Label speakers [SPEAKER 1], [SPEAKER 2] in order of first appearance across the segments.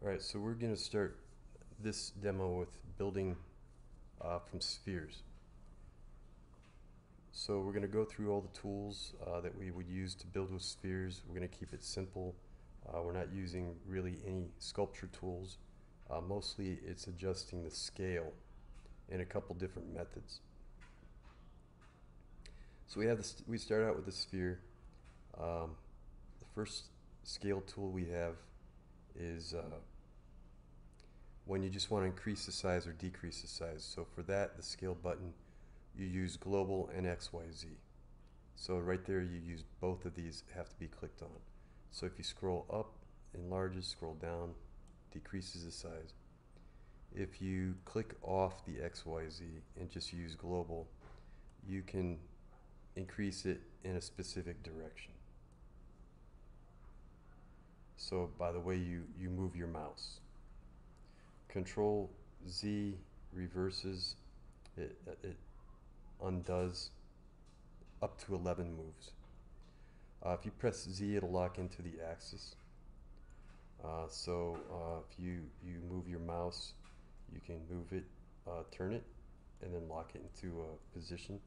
[SPEAKER 1] Alright, so we're going to start this demo with building from spheres. So we're going to go through all the tools that we would use to build with spheres. We're going to keep it simple. We're not using really any sculpture tools. Mostly it's adjusting the scale in a couple different methods. So we start out with a sphere. The first scale tool we have is when you just want to increase the size or decrease the size. So for that, the scale button, you use global and XYZ. So right there you use both of these have to be clicked on. So if you scroll up, enlarges, scroll down, decreases the size. If you click off the XYZ and just use global, you can increase it in a specific direction. So by the way you move your mouse. Control Z reverses, it undoes up to 11 moves. If you press Z, it'll lock into the axis. If you move your mouse, you can move it, turn it, and then lock it into a position.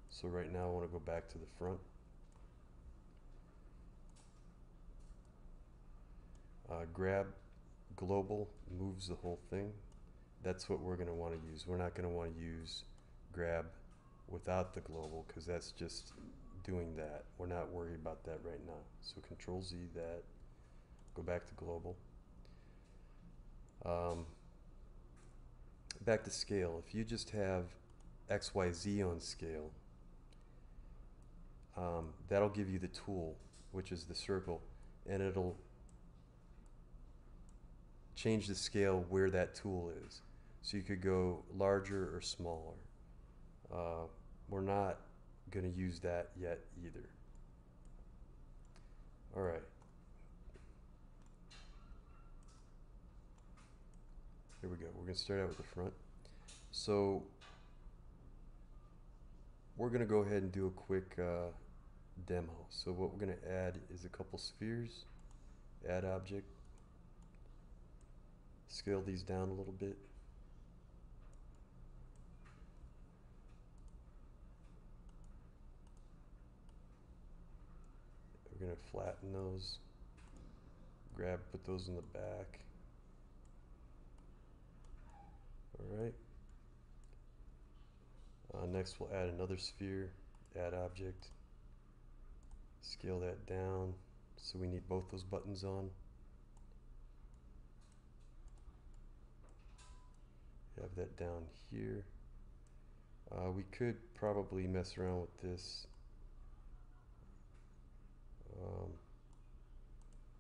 [SPEAKER 1] So right now I want to go back to the front. Grab global moves the whole thing. That's what we're going to want to use. We're not going to want to use grab without the global because that's just doing that. We're not worried about that right now. So Control Z that, go back to global. Back to scale. If you just have XYZ on scale, that'll give you the tool, which is the circle, and it'll change the scale where that tool is. So you could go larger or smaller. We're not going to use that yet either. Alright. Here we go. We're going to start out with the front. So we're going to go ahead and do a quick demo. So what we're going to add is a couple spheres. Add object. Scale these down a little bit. We're going to flatten those. Grab, put those in the back. Alright. Next we'll add another sphere. Add object. Scale that down. So we need both those buttons on. Have that down here. We could probably mess around with this.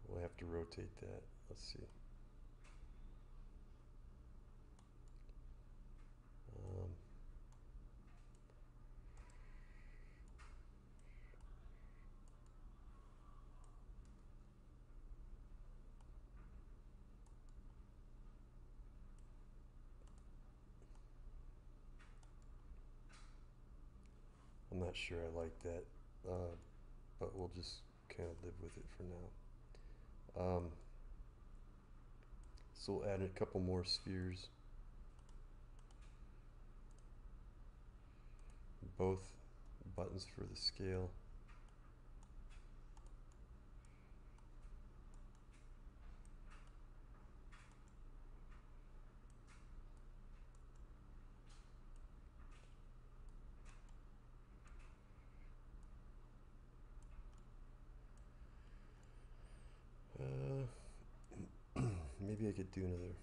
[SPEAKER 1] We'll have to rotate that. Let's see. I'm not sure I like that, but we'll just kind of live with it for now. So we'll add a couple more spheres. Both buttons for the scale. Maybe I could do another.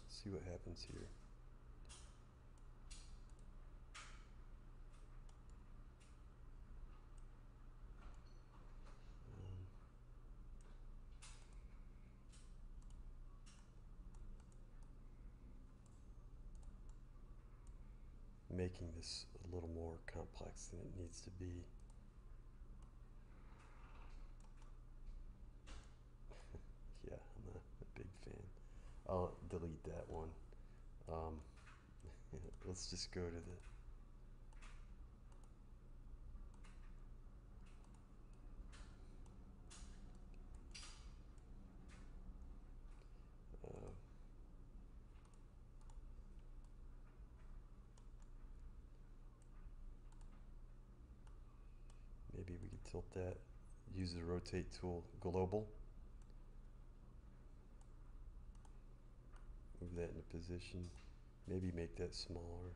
[SPEAKER 1] See what happens here. Making this a little more complex than it needs to be. Yeah, I'm not a big fan. I'll delete that one. Let's just go to the tilt that. Use the rotate tool, global. Move that into position. Maybe make that smaller.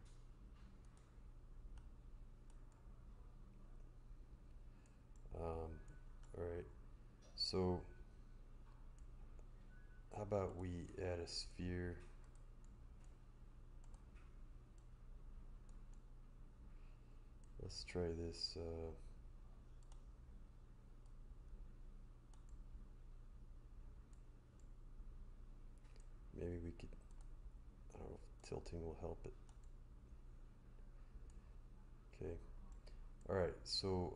[SPEAKER 1] Alright, so how about we add a sphere? Let's try this. Maybe we could, I don't know if tilting will help it. Okay. Alright, so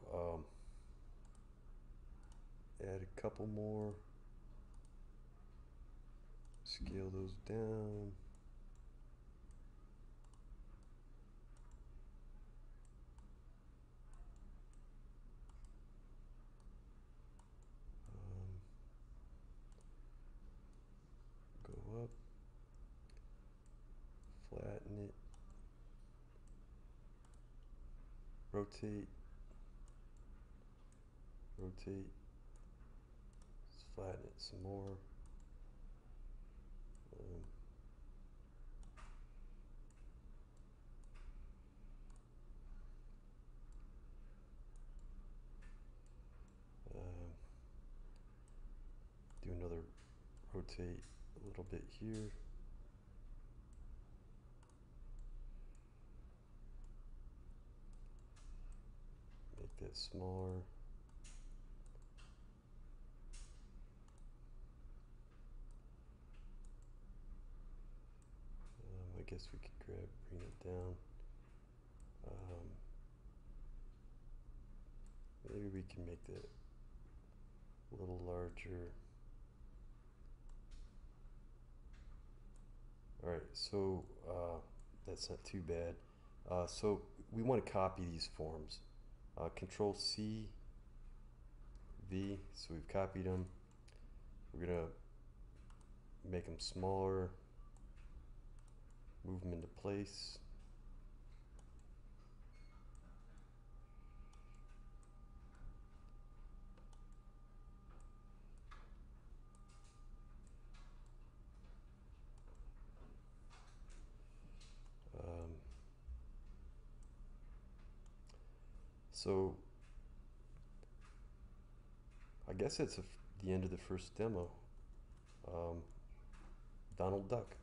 [SPEAKER 1] add a couple more. Scale those down. Go up. Flatten it. Rotate. Rotate. Let's flatten it some more. Do another rotate a little bit here. Make that smaller. I guess we could bring it down. Maybe we can make that a little larger. Alright, so that's not too bad. So we want to copy these forms. Control C, V, so we've copied them. We're going to make them smaller, move them into place. So I guess that's the end of the first demo. Donald Duck.